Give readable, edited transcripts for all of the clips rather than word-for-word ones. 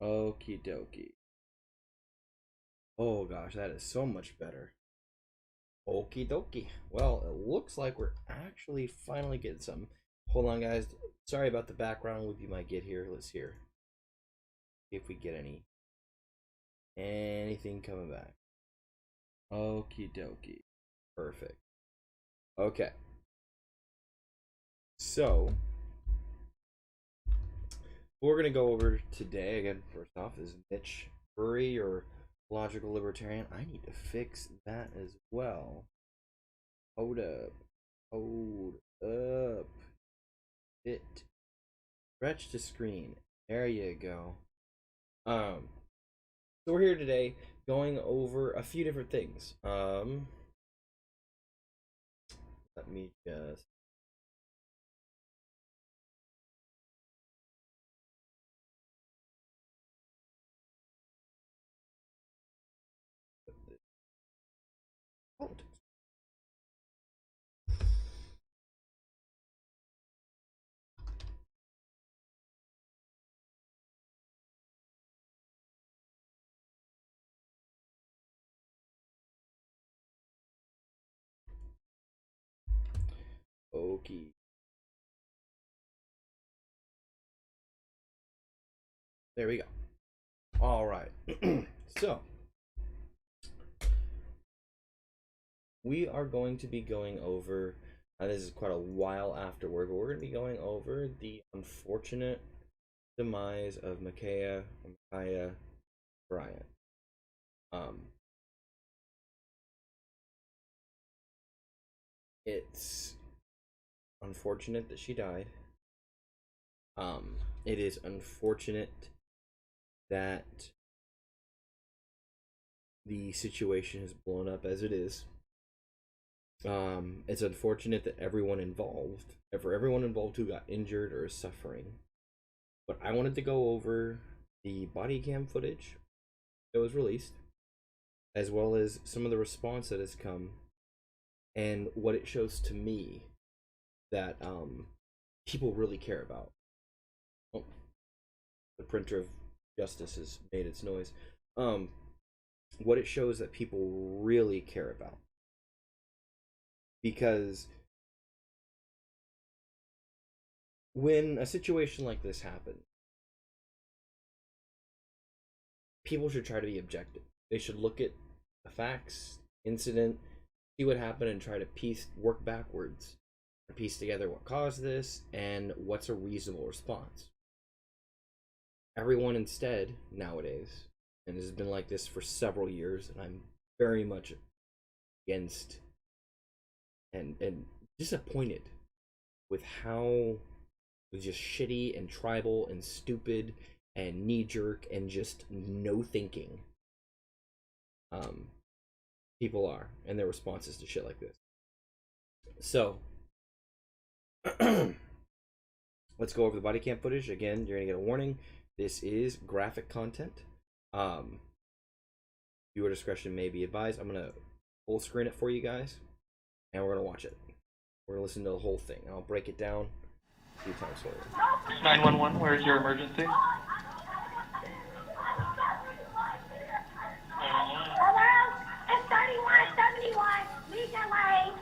Okie dokie. Oh gosh, that is so much better. Okie dokie. Well, it looks like we're actually finally getting some. Hold on, guys. Sorry about the background loop you might get here. Let's hear if we get anything coming back. Okie dokie. Perfect. Okay. So, what we're gonna go over today, again, first off, is Mitch Drury or Logical Libertarian. I need to fix that as well. Hold up. Hold up. It. Stretch to screen. There you go. So we're here today going over a few different things. Let me just put this out. Okay. There we go. All right. So we are going to be going over. This is quite a while afterward, but we're going to be going over the unfortunate demise of Micaiah Bryant. It's unfortunate that she died. It is unfortunate that the situation has blown up as it is. It's unfortunate that everyone involved, for everyone involved who got injured or is suffering. But I wanted to go over the body cam footage that was released, as well as some of the response that has come, and what it shows to me that people really care about. Oh, the printer of justice has made its noise. What it shows that people really care about. Because when a situation like this happens, people should try to be objective. They should look at the facts, incident, see what happened, and try to work backwards and piece together what caused this and what's a reasonable response. Everyone instead nowadays, and it has been like this for several years, and I'm very much against and disappointed with how just shitty and tribal and stupid and knee-jerk and just no thinking people are and their responses to shit like this. So let's go over the body cam footage. Again, you're gonna get a warning. This is graphic content. Viewer discretion may be advised. I'm gonna full screen it for you guys, and we're gonna watch it. We're gonna listen to the whole thing. I'll break it down a few times for you. 911, where's your emergency? It's 3171 Legion Lane.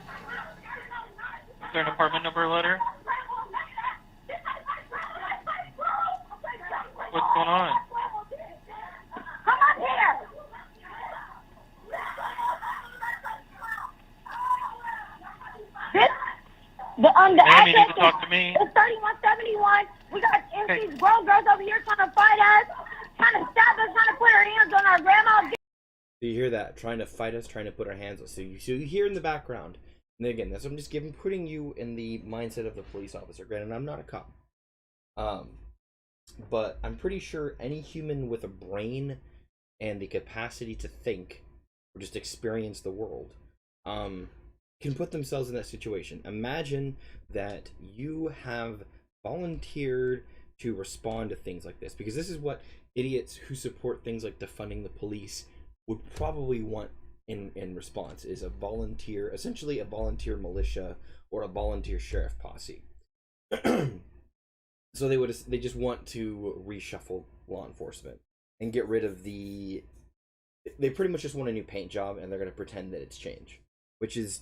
Is there an apartment number letter? What's going on? Come up here. Ma'am, you need to talk to me. It's 3171. We got MC's grown girls over here trying to fight us, trying to stab us, trying to put our hands on our grandma. So you hear that? Trying to fight us, trying to put our hands on. So you hear in the background. And again, that's what I'm just putting you in the mindset of the police officer. Granted, I'm not a cop. But I'm pretty sure any human with a brain and the capacity to think or just experience the world can put themselves in that situation. Imagine that you have volunteered to respond to things like this, because this is what idiots who support things like defunding the police would probably want in response, is a volunteer, essentially a volunteer militia or a volunteer sheriff posse. So they just want to reshuffle law enforcement and get rid of the... They pretty much just want a new paint job, and they're going to pretend that it's change, which is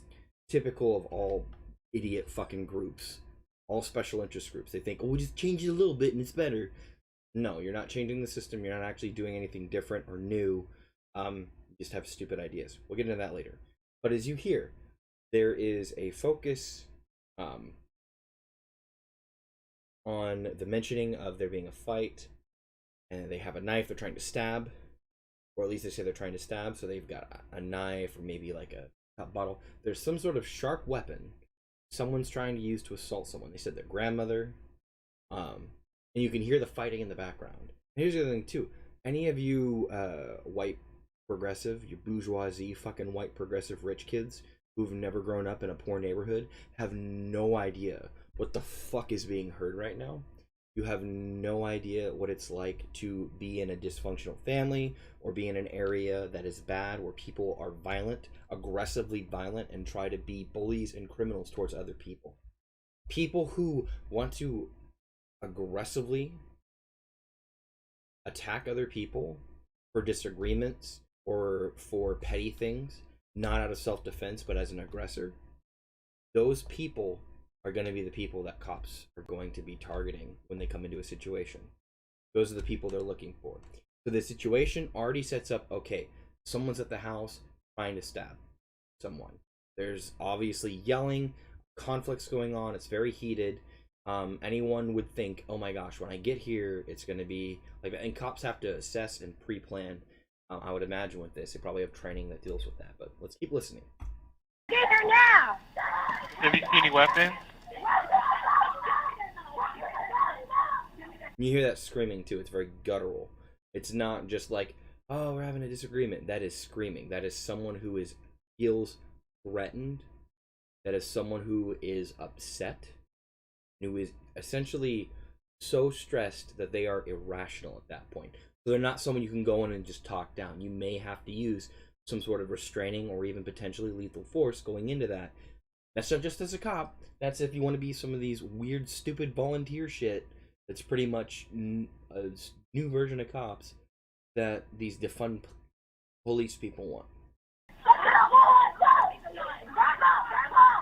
typical of all idiot fucking groups, all special interest groups. They think, oh, we'll just change it a little bit and it's better. No, you're not changing the system. You're not actually doing anything different or new. You just have stupid ideas. We'll get into that later. But as you hear, there is a focus on the mentioning of there being a fight, and they have a knife they're trying to stab, or at least they say they're trying to stab, so they've got a knife or maybe like a cup bottle. There's some sort of sharp weapon someone's trying to use to assault someone. They said their grandmother, and you can hear the fighting in the background. And here's the other thing too. Any of you white progressive, you bourgeoisie fucking white progressive rich kids who've never grown up in a poor neighborhood have no idea what the fuck is being heard right now. You have no idea what it's like to be in a dysfunctional family or be in an area that is bad, where people are violent, aggressively violent, and try to be bullies and criminals towards other people. People who want to aggressively attack other people for disagreements or for petty things, not out of self-defense but as an aggressor, those people are going to be the people that cops are going to be targeting when they come into a situation. Those are the people they're looking for. So the situation already sets up, okay, someone's at the house trying to stab someone. There's obviously yelling, conflicts going on, it's very heated. Anyone would think, oh my gosh, when I get here, it's going to be like that. And cops have to assess and pre-plan, I would imagine, with this. They probably have training that deals with that, but let's keep listening. Get here now! Have you seen any weapons? You hear that screaming too. It's very guttural. It's not just like, oh, we're having a disagreement. That is screaming. That is someone who feels threatened. That is someone who is upset, who is essentially so stressed that they are irrational at that point. So they're not someone you can go in and just talk down. You may have to use some sort of restraining or even potentially lethal force going into that. That's not just as a cop. That's if you want to be some of these weird, stupid volunteer shit. That's pretty much a new version of cops that these defund police people want.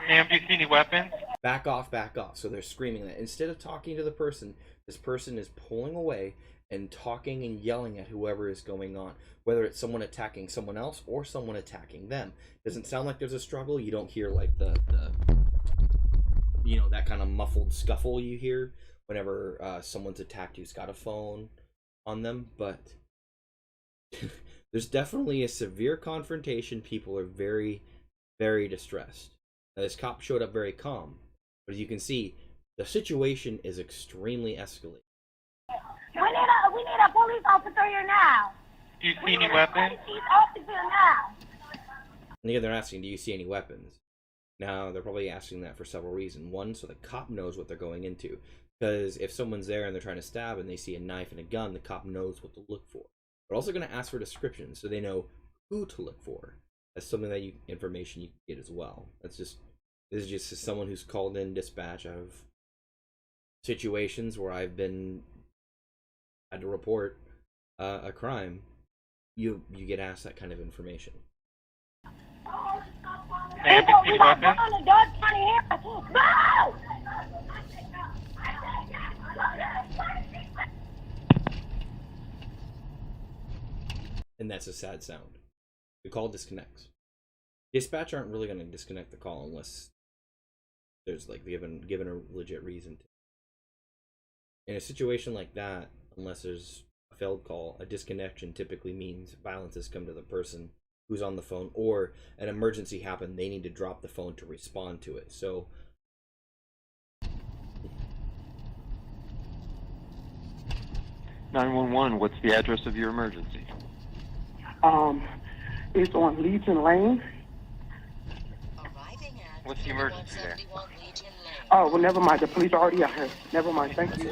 Ma'am, do you see any weapons? Back off, back off. So they're screaming that. Instead of talking to the person, this person is pulling away and talking and yelling at whoever is going on. Whether it's someone attacking someone else or someone attacking them. Doesn't sound like there's a struggle. You don't hear like the that kind of muffled scuffle you hear whenever someone's attacked who's got a phone on them. But there's definitely a severe confrontation. People are very, very distressed. Now, this cop showed up very calm, but as you can see, the situation is extremely escalated. We need a police officer here now. Do you see any weapons? Police officer now. And again, they're asking, do you see any weapons? Now, they're probably asking that for several reasons. One, so the cop knows what they're going into. Because if someone's there and they're trying to stab and they see a knife and a gun, the cop knows what to look for. They're also going to ask for descriptions so they know who to look for. That's something that information you can get as well. This is just someone who's called in dispatch out of situations where I've had to report a crime. You get asked that kind of information. Ma'am, do you see any weapons? And that's a sad sound. The call disconnects. Dispatch aren't really going to disconnect the call unless there's like given a legit reason to. In a situation like that, unless there's a failed call, a disconnection typically means violence has come to the person who's on the phone, or an emergency happened, they need to drop the phone to respond to it. So 911, what's the address of your emergency? It's on Legion Lane. What's the emergency there? Oh, well, never mind. The police are already out here. Never mind. Thank you.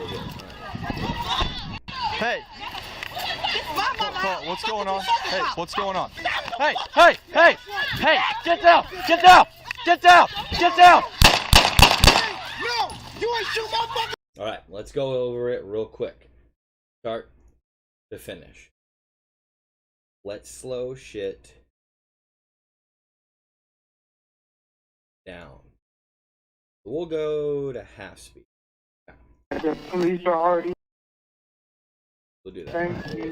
Hey! What's going on? Hey, what's going on? Hey! Hey! Hey! Hey! Get down! Get down! Get down! Get down! No! You ain't shoot my fucking... Alright, let's go over it real quick. Start to finish. let's slow shit down. We'll go to half speed. The police are already. We'll do that. Thank you.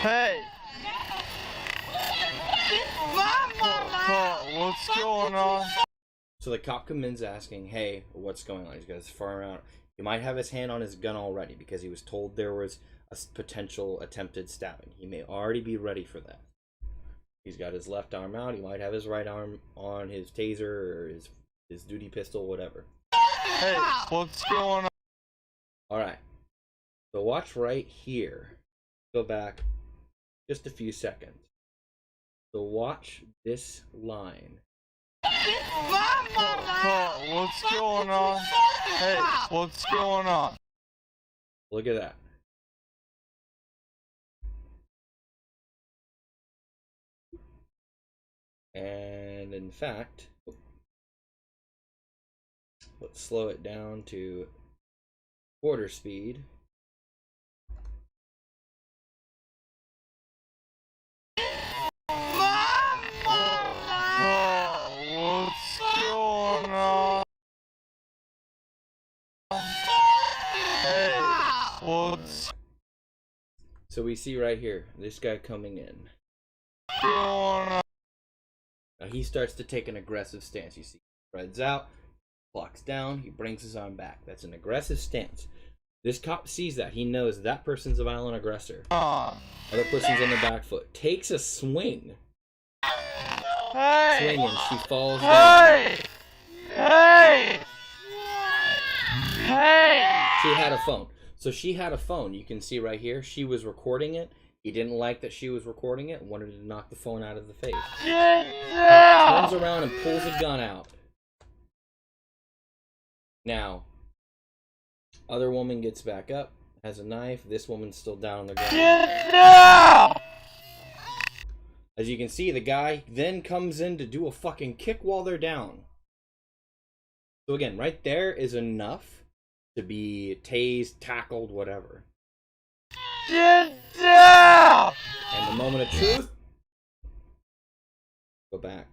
Hey! What's going on? So the cop comes in asking, hey, what's going on? He's got his firearm out. He might have his hand on his gun already because he was told there was a potential attempted stabbing. He may already be ready for that. He's got his left arm out. He might have his right arm on his taser or his duty pistol, whatever. Hey, what's going on? Alright. So watch right here. Go back just a few seconds. So watch this line. What's going on? Hey, what's going on? Look at that. And in fact, let's slow it down to quarter speed. What's going on? Hey, what's So we see right here, this guy coming in. going on? Now he starts to take an aggressive stance. You see, he spreads out, blocks down, he brings his arm back. That's an aggressive stance. This cop sees that. He knows that person's a violent aggressor. Other person's on the back foot. Takes a swing. Hey! Swing and she falls down. Hey! Hey! Hey! She had a phone. So she had a phone. You can see right here. She was recording it. He didn't like that she was recording it. Wanted to knock the phone out of the face. Get down! Turns around and pulls a gun out. Now, other woman gets back up, has a knife. This woman's still down on the ground. Get down! As you can see, the guy then comes in to do a fucking kick while they're down. So again, right there is enough to be tased, tackled, whatever. Get down! And the moment of truth. Go back.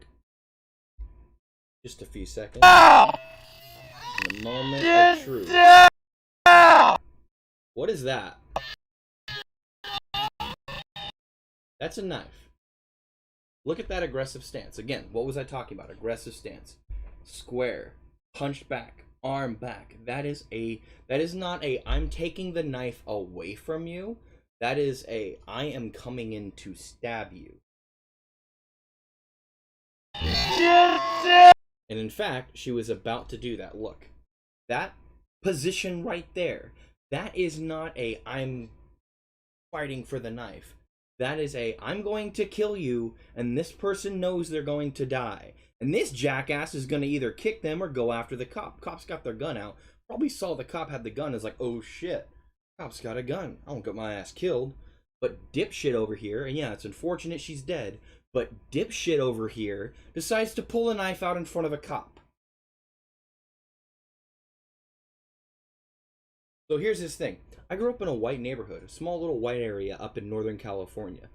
Just a few seconds. Down! And the moment of Get truth. down! What is that? That's a knife. Look at that aggressive stance. Again, what was I talking about? Aggressive stance. Square. Punched back. Arm back. That is not a I'm taking the knife away from you. That is a I am coming in to stab you. Get down! And in fact, she was about to do that. Look. That position right there. That is not a I'm fighting for the knife. That is a I'm going to kill you, and this person knows they're going to die. And this jackass is going to either kick them or go after the cop. Cops got their gun out. Probably saw the cop had the gun. Is like, oh shit. Cop's got a gun. I won't get my ass killed. But dipshit over here, and yeah, it's unfortunate she's dead, but dipshit over here decides to pull a knife out in front of a cop. So here's this thing. I grew up in a white neighborhood, a small little white area up in Northern California.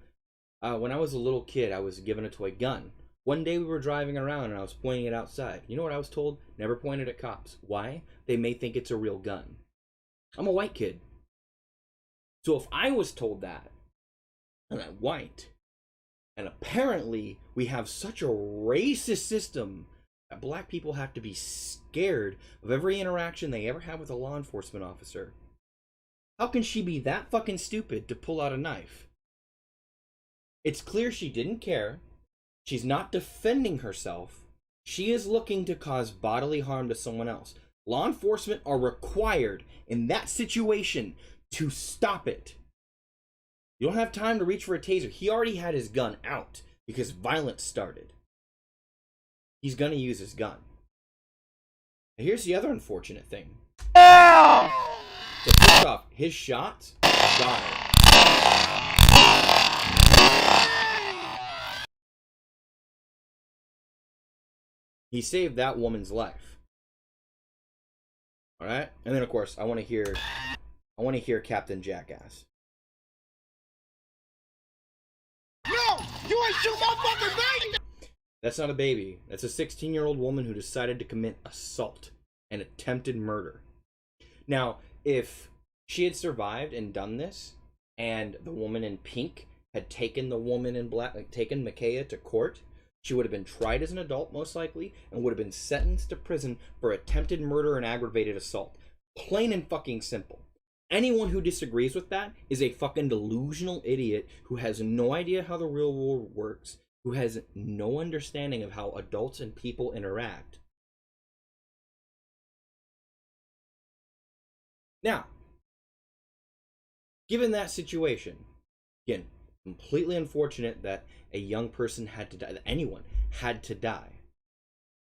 When I was a little kid, I was given a toy gun. One day we were driving around and I was pointing it outside. You know what I was told? Never point it at cops. Why? They may think it's a real gun. I'm a white kid. So if I was told that, and I'm white, and apparently we have such a racist system that black people have to be scared of every interaction they ever have with a law enforcement officer, how can she be that fucking stupid to pull out a knife? It's clear she didn't care. She's not defending herself. She is looking to cause bodily harm to someone else. Law enforcement are required in that situation to stop it. You don't have time to reach for a taser. He already had his gun out because violence started. He's gonna use his gun. Now here's the other unfortunate thing. Down! So first off, his shots got him. He saved that woman's life. Alright? And then of course, I want to hear I want to hear Captain Jackass. No! You ain't shoot my fucking baby! That's not a baby. That's a 16-year-old woman who decided to commit assault and attempted murder. Now, if she had survived and done this, and the woman in pink had taken the woman in black, like, taken Micaiah to court, she would have been tried as an adult, most likely, and would have been sentenced to prison for attempted murder and aggravated assault. Plain and fucking simple. Anyone who disagrees with that is a fucking delusional idiot who has no idea how the real world works, who has no understanding of how adults and people interact. Now, given that situation, again, completely unfortunate that a young person had to die, that anyone had to die.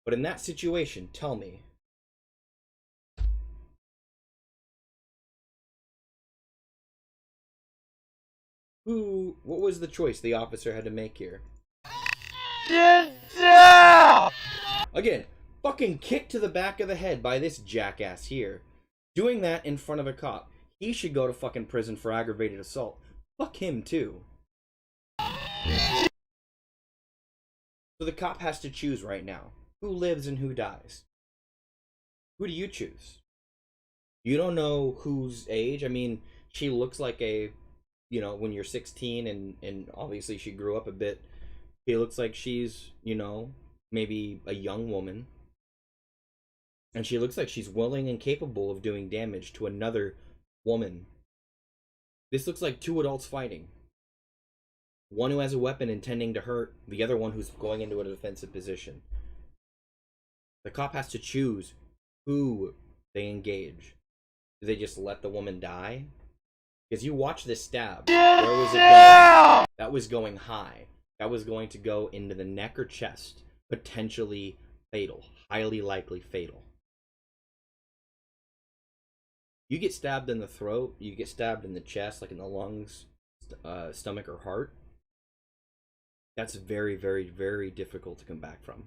But in that situation, tell me, what was the choice the officer had to make here? Get down! Again, fucking kicked to the back of the head by this jackass here. Doing that in front of a cop. He should go to fucking prison for aggravated assault. Fuck him too. So the cop has to choose right now. Who lives and who dies? Who do you choose? You don't know whose age. I mean, she looks like a, you know, when you're 16 and obviously she grew up a bit. She looks like she's, you know, maybe a young woman. And she looks like she's willing and capable of doing damage to another woman. This looks like two adults fighting. One who has a weapon intending to hurt, the other one who's going into a defensive position. The cop has to choose who they engage. Do they just let the woman die? Because you watch this stab. Where was it going? That was going high. That was going to go into the neck or chest. Potentially fatal. Highly likely fatal. You get stabbed in the throat, you get stabbed in the chest, like in the lungs, stomach, or heart. That's very, very, very difficult to come back from.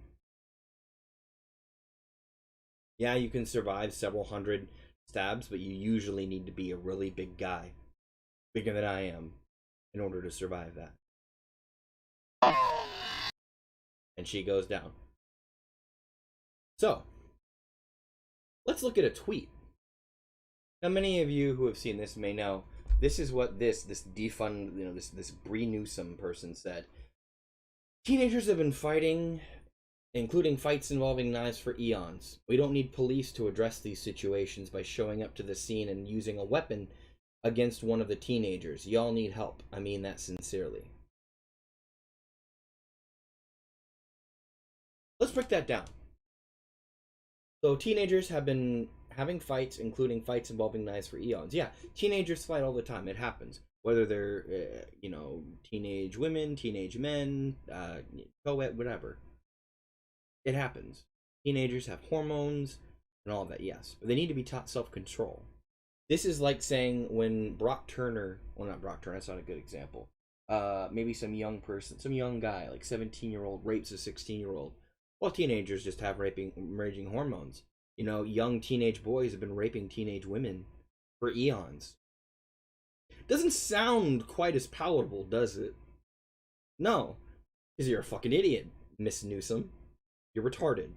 Yeah, you can survive several hundred stabs, but you usually need to be a really big guy. Bigger than I am, in order to survive that. And she goes down. So, let's look at a tweet. Now, many of you who have seen this may know this is what this defund, you know, this Bree Newsom person said. Teenagers have been fighting, including fights involving knives, for eons. We don't need police to address these situations by showing up to the scene and using a weapon against one of the teenagers. Y'all need help. I mean that sincerely. Let's break that down. So teenagers have been having fights, including fights involving knives, for eons. Yeah, teenagers fight all the time. It happens. Whether they're, you know, teenage women, teenage men, co-ed, whatever. It happens. Teenagers have hormones and all of that, yes. But they need to be taught self-control. This is like saying when Brock Turner, well, not Brock Turner, that's not a good example. Maybe some young person, some young guy, like 17-year-old, rapes a 16-year-old. Well, teenagers just have raging hormones. You know, young teenage boys have been raping teenage women for eons. Doesn't sound quite as palatable, does it? No, because you're a fucking idiot, Miss Newsom. You're retarded.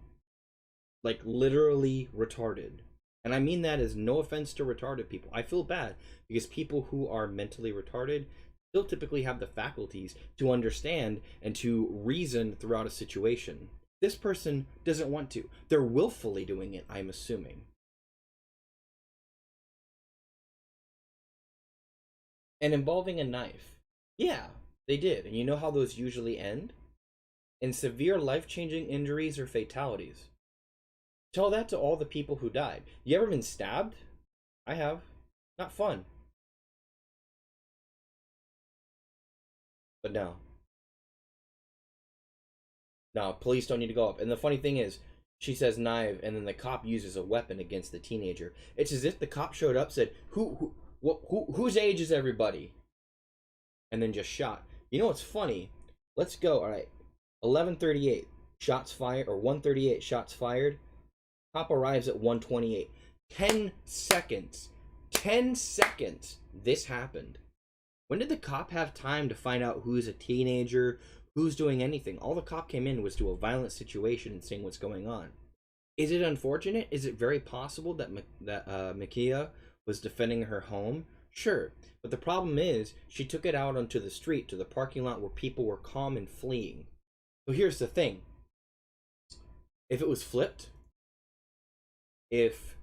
Like, literally retarded. And I mean that as no offense to retarded people. I feel bad because people who are mentally retarded still typically have the faculties to understand and to reason throughout a situation. This person doesn't want to. They're willfully doing it, I'm assuming. And involving a knife. Yeah, they did. And you know how those usually end? In severe life-changing injuries or fatalities. Tell that to all the people who died. You ever been stabbed? I have. Not fun. But no. No, police don't need to go up. And the funny thing is, she says knife, and then the cop uses a weapon against the teenager. It's as if the cop showed up, said, whose age is everybody? And then just shot. You know what's funny? Let's go. All right. 11:38 shots fired, or 1:38 shots fired. Cop arrives at 1:28. 10 seconds. 10 seconds this happened. When did the cop have time to find out who's a teenager, who's doing anything? All the cop came in was to a violent situation and seeing what's going on. Is it unfortunate? Is it very possible that Makia was defending her home? Sure. But the problem is, she took it out onto the street, to the parking lot where people were calm and fleeing. So here's the thing. If it was flipped, if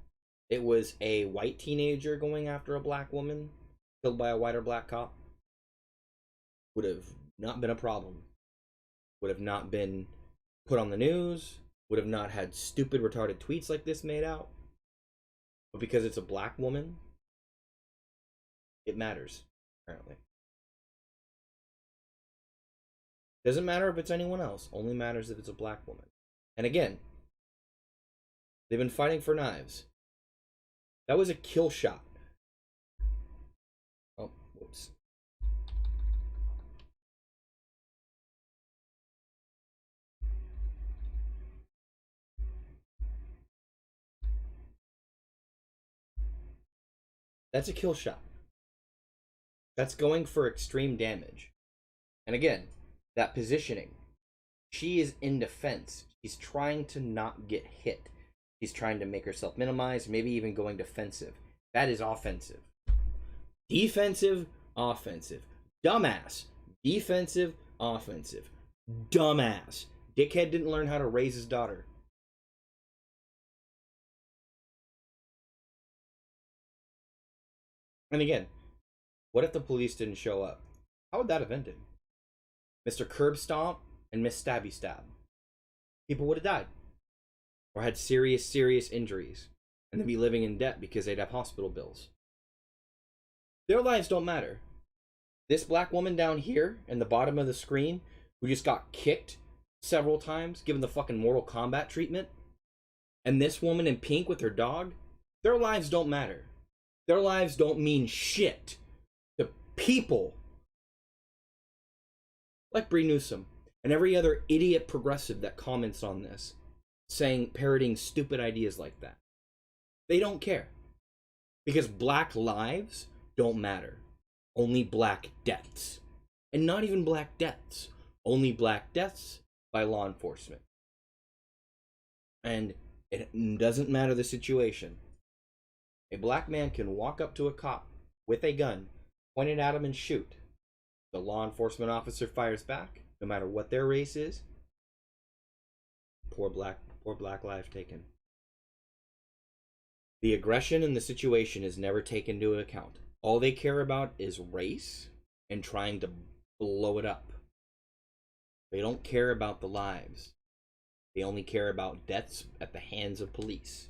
it was a white teenager going after a black woman, killed by a white or black cop, would have not been a problem. Would have not been put on the news, would have not had stupid retarded tweets like this made out. But because it's a black woman, it matters, apparently. Doesn't matter if it's anyone else, only matters if it's a black woman. And again, they've been fighting for knives. That was a kill shot. Oh, whoops. That's a kill shot. That's going for extreme damage. And again, that positioning. She is in defense. She's trying to not get hit. She's trying to make herself minimize, maybe even going defensive. That is offensive. Defensive, offensive. Dumbass. Defensive, offensive. Dumbass. Dickhead didn't learn how to raise his daughter. And again, what if the police didn't show up? How would that have ended? Mr. Curb Stomp and Miss Stabby Stab. People would have died. Or had serious, serious injuries. And they'd be living in debt because they'd have hospital bills. Their lives don't matter. This black woman down here in the bottom of the screen, who just got kicked several times, given the fucking Mortal Kombat treatment, and this woman in pink with her dog, their lives don't matter. Their lives don't mean shit to people like Bree Newsom and every other idiot progressive that comments on this, parroting stupid ideas like that. They don't care. Because black lives don't matter. Only black deaths. And not even black deaths. Only black deaths by law enforcement. And it doesn't matter the situation. A black man can walk up to a cop with a gun, point it at him and shoot. The law enforcement officer fires back, no matter what their race is. Poor black life taken. The aggression in the situation is never taken into account. All they care about is race and trying to blow it up. They don't care about the lives. They only care about deaths at the hands of police.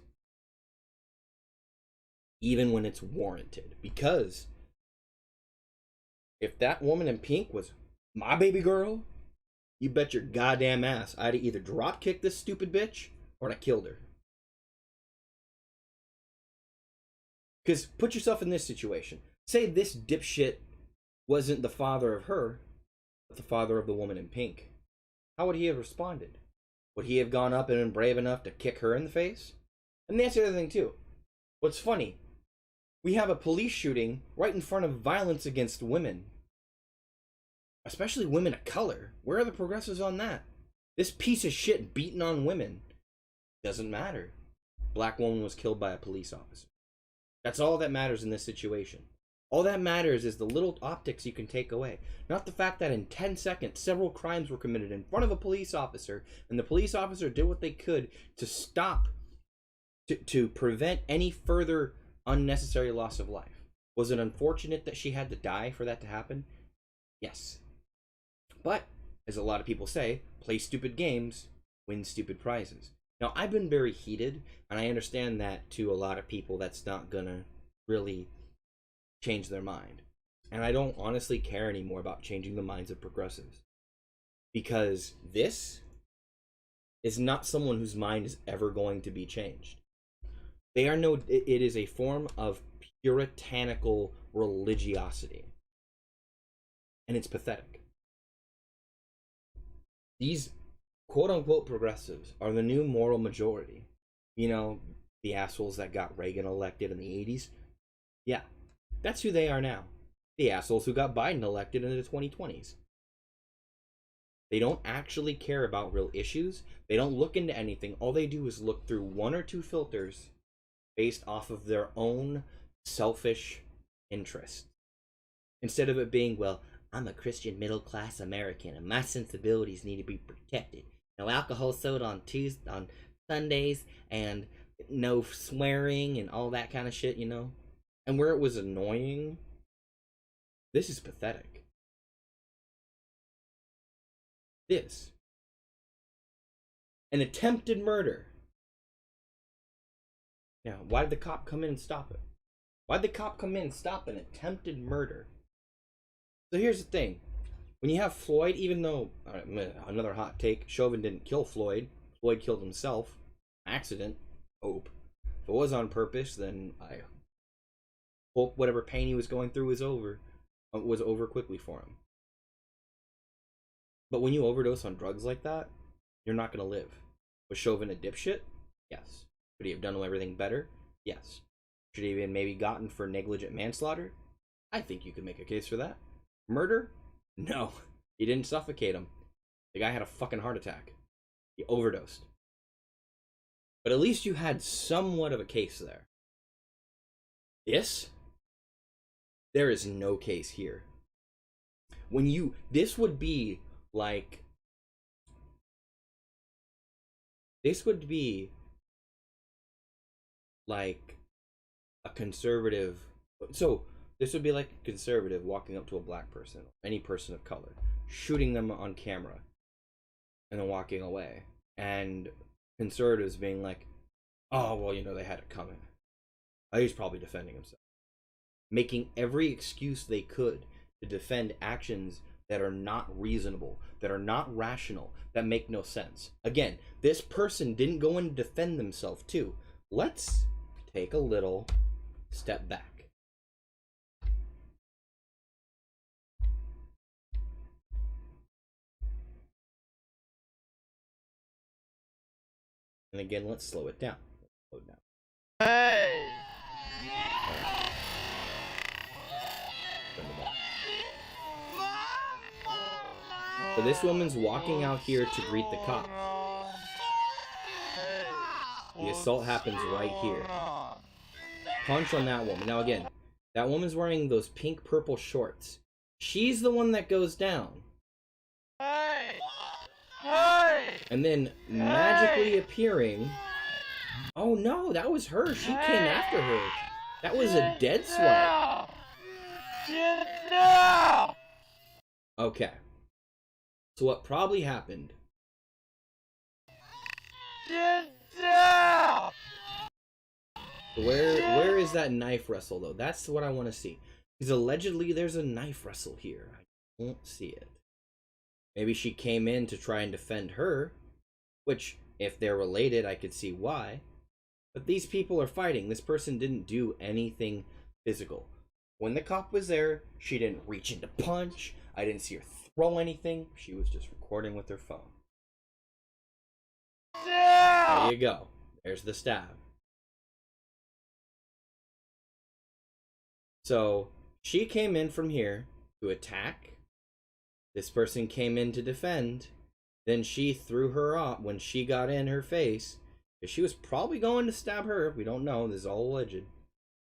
Even when it's warranted. Because if that woman in pink was my baby girl, you bet your goddamn ass I'd either drop kick this stupid bitch or I killed her. Because put yourself in this situation. Say this dipshit wasn't the father of her, but the father of the woman in pink. How would he have responded? Would he have gone up and been brave enough to kick her in the face? And that's the other thing too. What's funny, we have a police shooting right in front of violence against women. Especially women of color. Where are the progressives on that? This piece of shit beating on women. Doesn't matter. Black woman was killed by a police officer. That's all that matters in this situation. All that matters is the little optics you can take away. Not the fact that in 10 seconds, several crimes were committed in front of a police officer, and the police officer did what they could to stop, to prevent any further unnecessary loss of life. Was it unfortunate that she had to die for that to happen? Yes. But, as a lot of people say, play stupid games, win stupid prizes. Now, I've been very heated, and I understand that to a lot of people that's not gonna really change their mind. And I don't honestly care anymore about changing the minds of progressives. Because this is not someone whose mind is ever going to be changed. It is a form of puritanical religiosity. And it's pathetic. These quote-unquote progressives are the new moral majority. You know, the assholes that got Reagan elected in the 80s. Yeah, that's who they are now. The assholes who got Biden elected in the 2020s. They don't actually care about real issues. They don't look into anything. All they do is look through one or two filters based off of their own selfish interest. Instead of it being, well, I'm a Christian middle-class American and my sensibilities need to be protected. No alcohol sold on Sundays and no swearing and all that kind of shit, you know? And where it was annoying, this is pathetic. This. An attempted murder. Now, why did the cop come in and stop it? Why did the cop come in and stop an attempted murder? So here's the thing. When you have Floyd, even though, another hot take, Chauvin didn't kill Floyd. Floyd killed himself. Accident. Hope. If it was on purpose, then I hope whatever pain he was going through was over quickly for him. But when you overdose on drugs like that, you're not going to live. Was Chauvin a dipshit? Yes. Could he have done everything better? Yes. Should he have been maybe gotten for negligent manslaughter? I think you could make a case for that. Murder? No. He didn't suffocate him. The guy had a fucking heart attack. He overdosed. But at least you had somewhat of a case there. There is no case here. This would be like a conservative. So this would be like a conservative walking up to a black person, any person of color, shooting them on camera, and then walking away. And conservatives being like, oh, well, you know, they had it coming. He's probably defending himself. Making every excuse they could to defend actions that are not reasonable, that are not rational, that make no sense. Again, this person didn't go in to defend themselves too. Let's take a little step back. And again, let's slow it down. Hey! So this woman's walking out here to greet the cop. The assault happens right here. Punch on that woman. Now again, that woman's wearing those pink purple shorts. She's the one that goes down. Hey! Hey! And then magically appearing. Oh no, that was her. She came after her. That was a dead swipe. Get down! Okay. So what probably happened? Get down! Where is that knife wrestle though? That's what I want to see. Because allegedly there's a knife wrestle here. I don't see it. Maybe she came in to try and defend her, which if they're related, I could see why. But these people are fighting. This person didn't do anything physical. When the cop was there, she didn't reach in to punch. I didn't see her throw anything. She was just recording with her phone. There you go. There's the stab. So she came in from here to attack. This person came in to defend. Then she threw her off when she got in her face. She was probably going to stab her. We don't know. This is all alleged.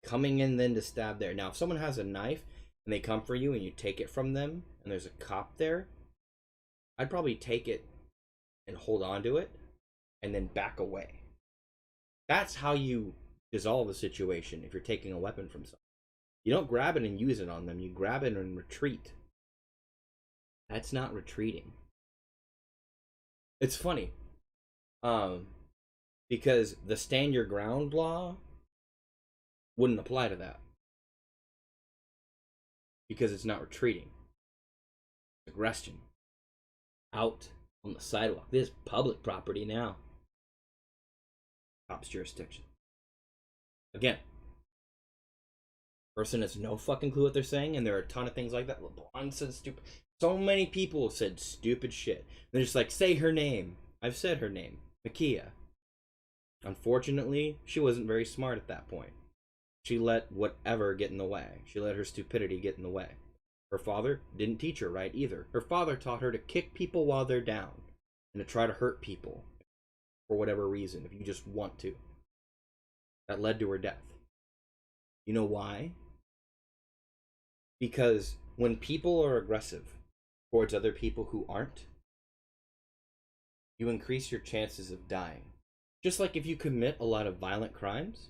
Coming in then to stab there. Now, if someone has a knife and they come for you and you take it from them and there's a cop there, I'd probably take it and hold on to it and then back away. That's how you dissolve a situation if you're taking a weapon from someone. You don't grab it and use it on them. You grab it and retreat. That's not retreating. It's funny. Because the stand your ground law wouldn't apply to that. Because it's not retreating. It's aggression. Out on the sidewalk. This is public property now. Cops jurisdiction. Again. Person has no fucking clue what they're saying, and there are a ton of things like that. LeBron said stupid. So many people said stupid shit. They're just like, say her name. I've said her name. Makia. Unfortunately, she wasn't very smart at that point. She let whatever get in the way. She let her stupidity get in the way. Her father didn't teach her right either. Her father taught her to kick people while they're down and to try to hurt people for whatever reason, if you just want to. That led to her death. You know why? Because when people are aggressive towards other people who aren't, you increase your chances of dying. Just like if you commit a lot of violent crimes,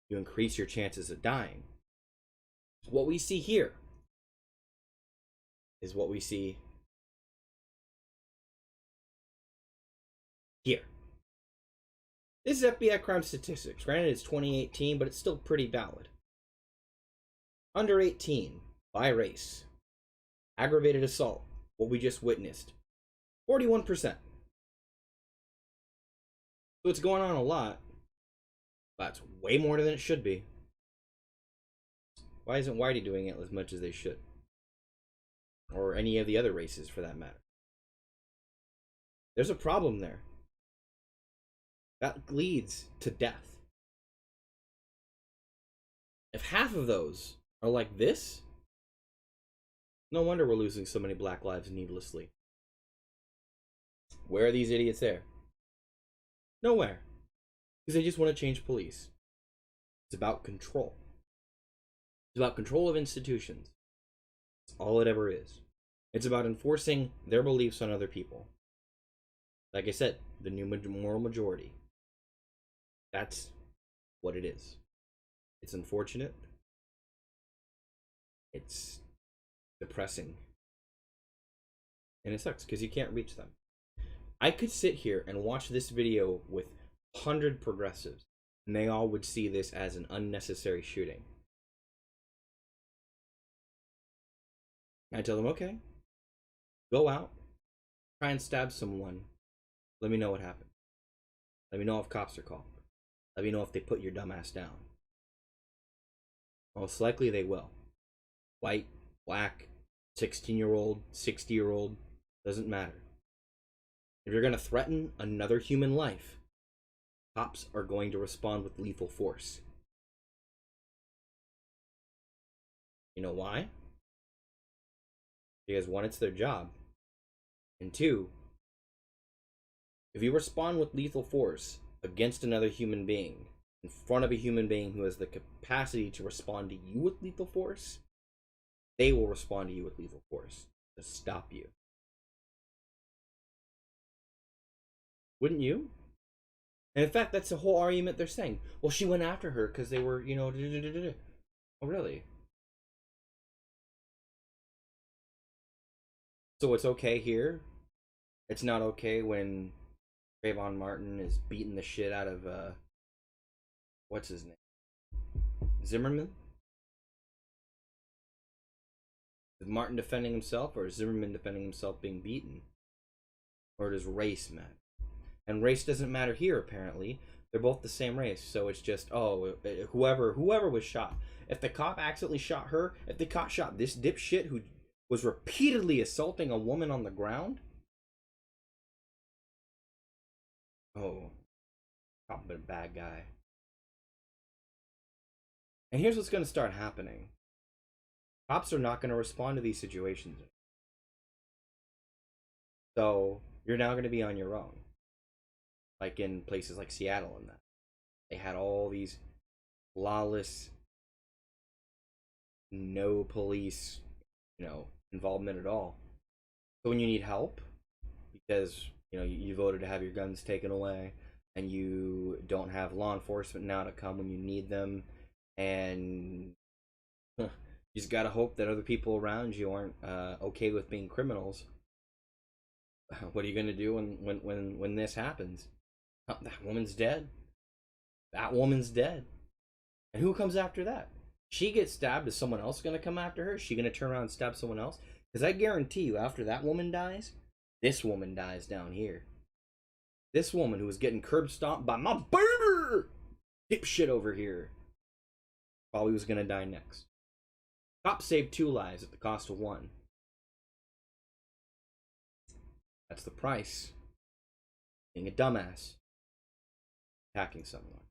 you increase your chances of dying. What we see here is what we see here. This is FBI crime statistics. Granted, it's 2018, but it's still pretty valid. Under 18, by race. Aggravated assault, what we just witnessed. 41%. So it's going on a lot. That's way more than it should be. Why isn't Whitey doing it as much as they should? Or any of the other races, for that matter. There's a problem there. That leads to death. If half of those are like this, no wonder we're losing so many black lives needlessly. Where are these idiots there? Nowhere. Because they just want to change police. It's about control. It's about control of institutions. That's all it ever is. It's about enforcing their beliefs on other people. Like I said, the new moral majority. That's what it is. It's unfortunate. It's depressing. And it sucks because you can't reach them. I could sit here and watch this video with 100 progressives, and they all would see this as an unnecessary shooting. I tell them, okay, go out, try and stab someone. Let me know what happened. Let me know if cops are called. Let me know if they put your dumb ass down. Most likely they will. White, black, 16-year-old, 60-year-old, doesn't matter. If you're going to threaten another human life, cops are going to respond with lethal force. You know why? Because one, it's their job. And two, if you respond with lethal force against another human being, in front of a human being who has the capacity to respond to you with lethal force, they will respond to you with lethal force to stop you. Wouldn't you? And in fact, that's the whole argument they're saying. Well, she went after her because they were, you know, Oh, really? So it's okay here? It's not okay when Trayvon Martin is beating the shit out of, what's his name? Zimmerman? Is Martin defending himself, or is Zimmerman defending himself being beaten? Or does race matter? And race doesn't matter here, apparently. They're both the same race, so it's just, oh, whoever was shot. If the cop accidentally shot her, if the cop shot this dipshit who was repeatedly assaulting a woman on the ground, oh, cop been a bad guy. And here's what's going to start happening. Cops are not going to respond to these situations. So, you're now going to be on your own. Like in places like Seattle and that. They had all these lawless, no police, you know, involvement at all. So when you need help, because, you know, you voted to have your guns taken away, and you don't have law enforcement now to come when you need them, and you just gotta hope that other people around you aren't okay with being criminals. What are you gonna do when this happens? That woman's dead. That woman's dead. And who comes after that? She gets stabbed. Is someone else going to come after her? Is she going to turn around and stab someone else? Because I guarantee you, after that woman dies, this woman dies down here. This woman who was getting curb stomped by my burger dipshit over here probably was going to die next. Cop saved 2 lives at the cost of 1. That's the price. Being a dumbass. Attacking someone.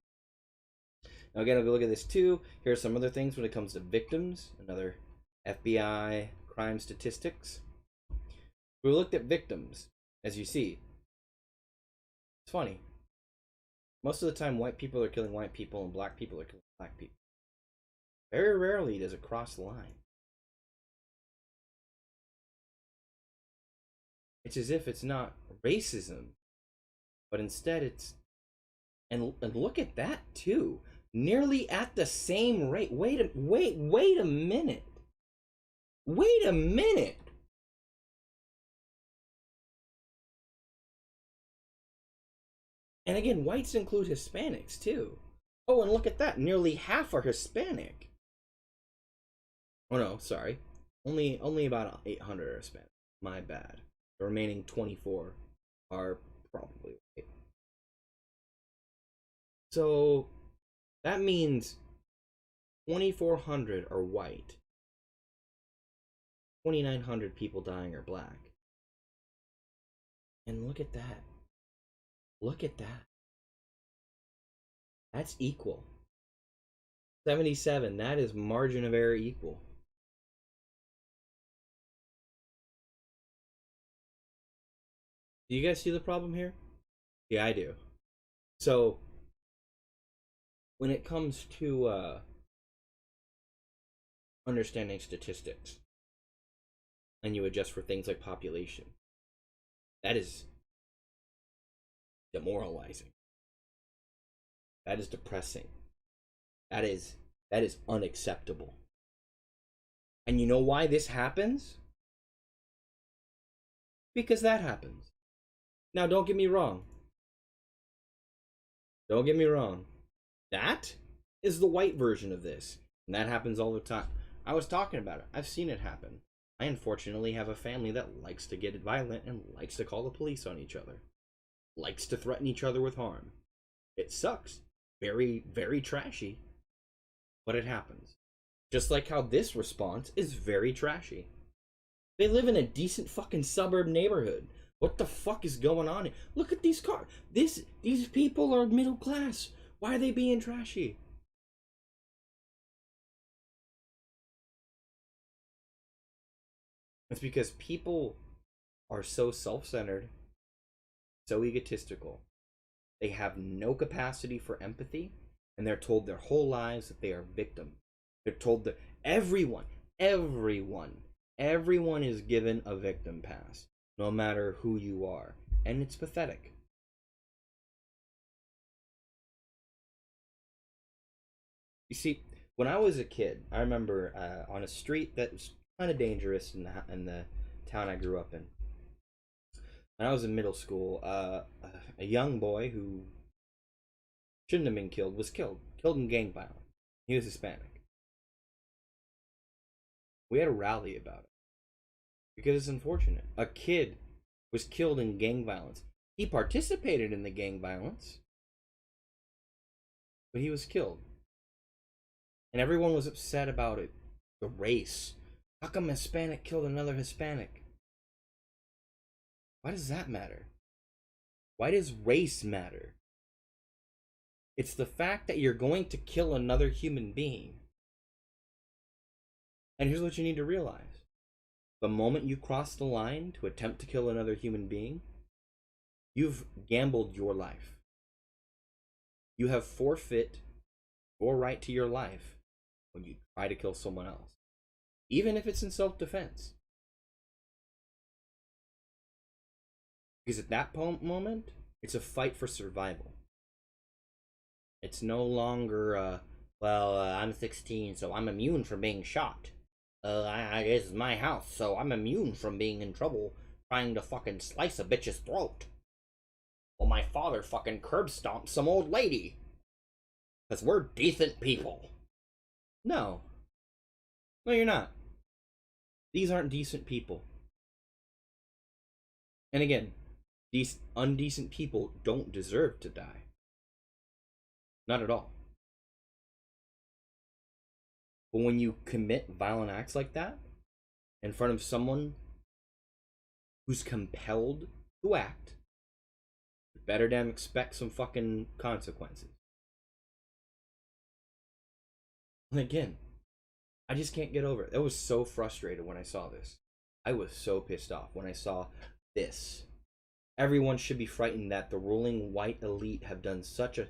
Now again, if we look at this too, here are some other things when it comes to victims. Another FBI crime statistics. We looked at victims, as you see. It's funny. Most of the time, white people are killing white people and black people are killing black people. Very rarely does it cross the line. It's as if it's not racism, but instead it's... And look at that too. Nearly at the same rate. Wait a minute. Wait a minute. And again, whites include Hispanics too. Oh, and look at that. Nearly half are Hispanic. Oh no, sorry. Only about 800 are Hispanic. My bad. The remaining 24 are probably white. So that means 2,400 are white. 2,900 people dying are black. And look at that. Look at that. That's equal. 77, that is margin of error equal. Do you guys see the problem here? Yeah, I do. So, when it comes to understanding statistics, and you adjust for things like population, that is demoralizing. That is depressing. That is unacceptable. And you know why this happens? Because that happens. Now, don't get me wrong. Don't get me wrong. That is the white version of this. And that happens all the time. I was talking about it. I've seen it happen. I unfortunately have a family that likes to get violent and likes to call the police on each other. Likes to threaten each other with harm. It sucks. Very, very trashy. But it happens. Just like how this response is very trashy. They live in a decent fucking suburb neighborhood. What the fuck is going on here? Look at these cars. These people are middle class. Why are they being trashy? It's because people are so self-centered, so egotistical. They have no capacity for empathy, and they're told their whole lives that they are victims. They're told that everyone is given a victim pass, no matter who you are. And it's pathetic. You see, when I was a kid, I remember on a street that was kind of dangerous in the town I grew up in. When I was in middle school, a young boy who shouldn't have been killed was killed in gang violence. He was Hispanic. We had a rally about it because it's unfortunate. A kid was killed in gang violence. He participated in the gang violence, but he was killed. And everyone was upset about it. The race. How come Hispanic killed another Hispanic? Why does that matter? Why does race matter? It's the fact that you're going to kill another human being. And here's what you need to realize. The moment you cross the line to attempt to kill another human being, you've gambled your life. You have forfeit your right to your life when you try to kill someone else, even if it's in self-defense. Because at that moment, it's a fight for survival. It's no longer, I'm 16, so I'm immune from being shot. This is my house, so I'm immune from being in trouble trying to fucking slice a bitch's throat. Well, my father fucking curb stomped some old lady. Because we're decent people. No. No, you're not. These aren't decent people. And again, these undecent people don't deserve to die. Not at all. But when you commit violent acts like that in front of someone who's compelled to act, you better damn expect some fucking consequences. And again, I just can't get over it. I was so frustrated when I saw this. I was so pissed off when I saw this. Everyone should be frightened that the ruling white elite have done such a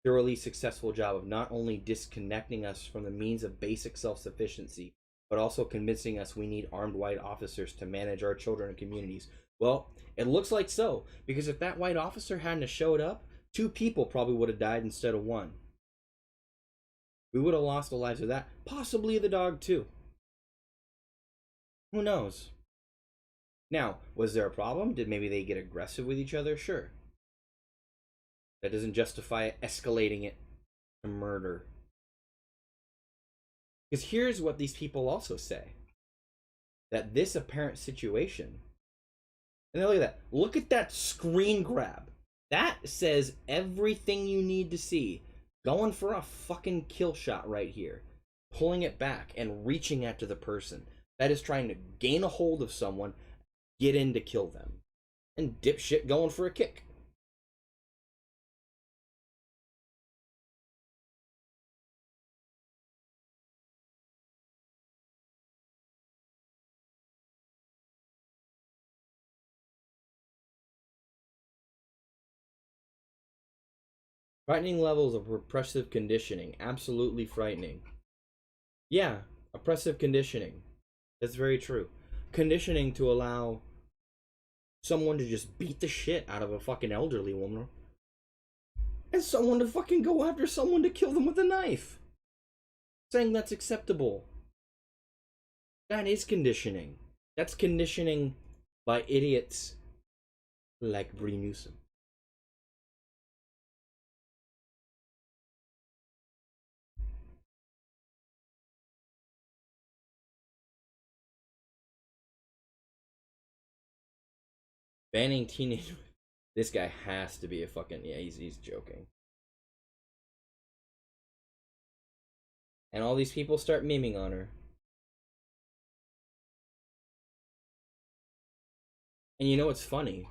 thoroughly successful job of not only disconnecting us from the means of basic self-sufficiency, but also convincing us we need armed white officers to manage our children and communities. Well, it looks like so, because if that white officer hadn't showed up, 2 people probably would have died instead of 1. We would have lost the lives of that, possibly the dog too. Who knows? Now, was there a problem? Did maybe they get aggressive with each other? Sure. That doesn't justify escalating it to murder. Because here's what these people also say. That this apparent situation, and then look at that. Look at that screen grab. That says everything you need to see. Going for a fucking kill shot right here. Pulling it back and reaching after the person. That is trying to gain a hold of someone, get in to kill them. And dipshit going for a kick. Frightening levels of repressive conditioning. Absolutely frightening. Yeah, oppressive conditioning. That's very true. Conditioning to allow someone to just beat the shit out of a fucking elderly woman. And someone to fucking go after someone to kill them with a knife. Saying that's acceptable. That is conditioning. That's conditioning by idiots like Bree Newsom. Banning teenage. This guy has to be a fucking. Yeah, he's joking. And all these people start memeing on her. And you know what's funny?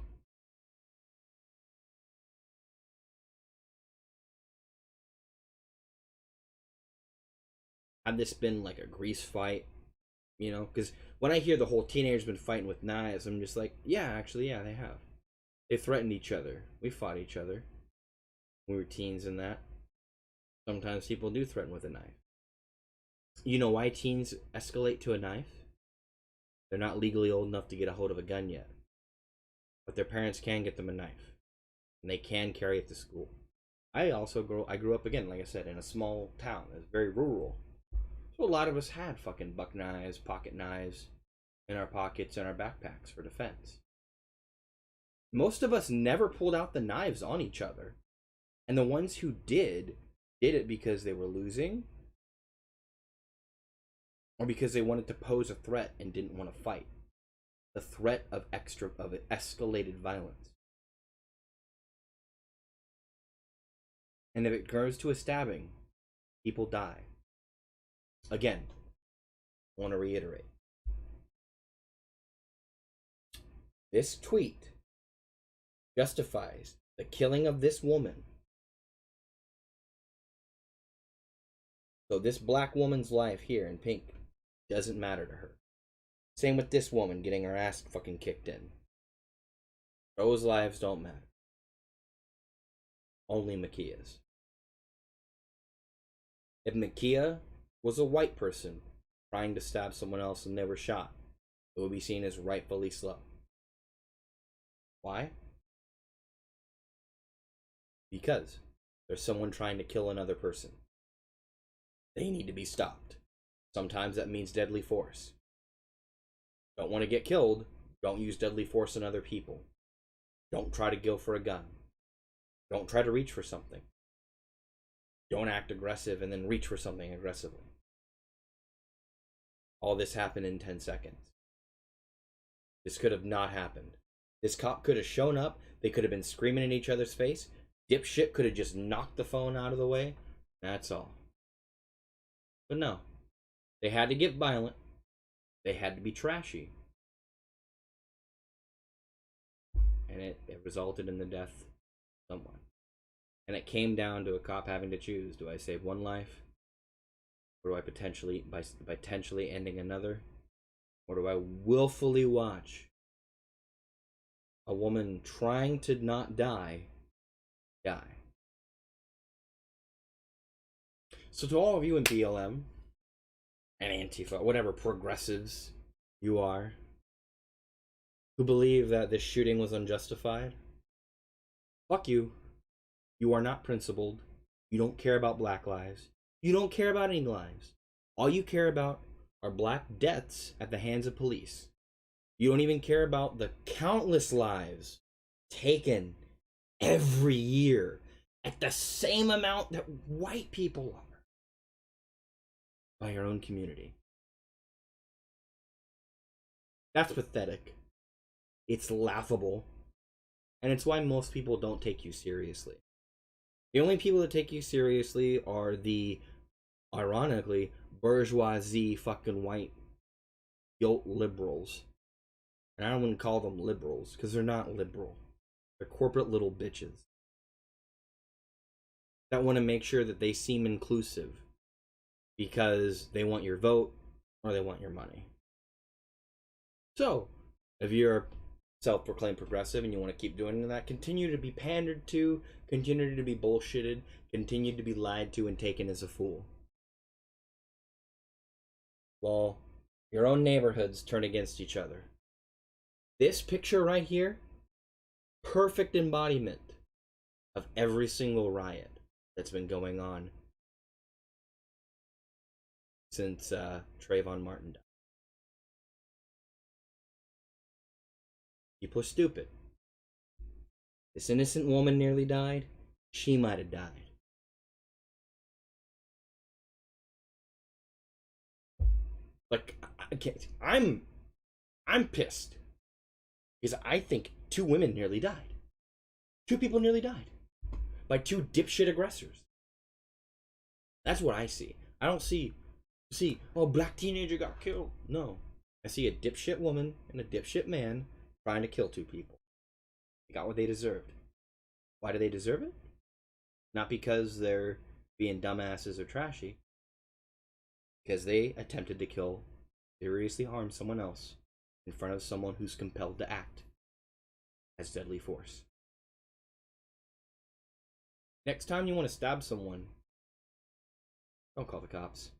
Had this been like a grease fight, you know? Because when I hear the whole teenagers been fighting with knives, I'm just like, yeah, actually, yeah, they have. They threatened each other. We fought each other. We were teens and that. Sometimes people do threaten with a knife. You know why teens escalate to a knife? They're not legally old enough to get a hold of a gun yet. But their parents can get them a knife. And they can carry it to school. I grew up again, like I said, in a small town. It's very rural. So a lot of us had fucking buck knives, pocket knives in our pockets and our backpacks for defense. Most of us never pulled out the knives on each other. And the ones who did it because they were losing, or because they wanted to pose a threat and didn't want to fight. The threat of escalated violence. And if it grows to a stabbing, people die. Again, I want to reiterate. This tweet justifies the killing of this woman. So this black woman's life here in pink doesn't matter to her. Same with this woman getting her ass fucking kicked in. Those lives don't matter. Only Makia's. If Makia was a white person trying to stab someone else and they were shot, it would be seen as rightfully slow. Why? Because there's someone trying to kill another person. They need to be stopped. Sometimes that means deadly force. Don't want to get killed, don't use deadly force on other people. Don't try to go for a gun. Don't try to reach for something. Don't act aggressive and then reach for something aggressively. All this happened in 10 seconds. This could have not happened. This cop could have shown up. They could have been screaming in each other's face. Dipshit could have just knocked the phone out of the way. That's all. But no. They had to get violent. They had to be trashy. And it resulted in the death of someone. And it came down to a cop having to choose. Do I save one life? Or do I potentially, by potentially ending another? Or do I willfully watch a woman trying to not die, die? So to all of you in BLM and Antifa, whatever progressives you are, who believe that this shooting was unjustified, fuck you. You are not principled. You don't care about black lives. You don't care about any lives. All you care about are black deaths at the hands of police. You don't even care about the countless lives taken every year at the same amount that white people are by your own community. That's pathetic. It's laughable. And it's why most people don't take you seriously. The only people that take you seriously are the, ironically, bourgeoisie fucking white guilt liberals. And I don't want to call them liberals, because they're not liberal. They're corporate little bitches that want to make sure that they seem inclusive because they want your vote or they want your money. So, if you're a self-proclaimed progressive and you want to keep doing that, continue to be pandered to, continue to be bullshitted, continue to be lied to and taken as a fool, while your own neighborhoods turn against each other. This picture right here, perfect embodiment of every single riot that's been going on since Trayvon Martin died. People are stupid. This innocent woman nearly died. She might have died. Like, I'm pissed because I think 2 women nearly died. 2 people nearly died by 2 dipshit aggressors. That's what I see. I don't see, oh, black teenager got killed. No. I see a dipshit woman and a dipshit man trying to kill 2 people. They got what they deserved. Why do they deserve it? Not because they're being dumbasses or trashy. Because they attempted to kill, seriously harm someone else in front of someone who's compelled to act as deadly force. Next time you want to stab someone, don't call the cops.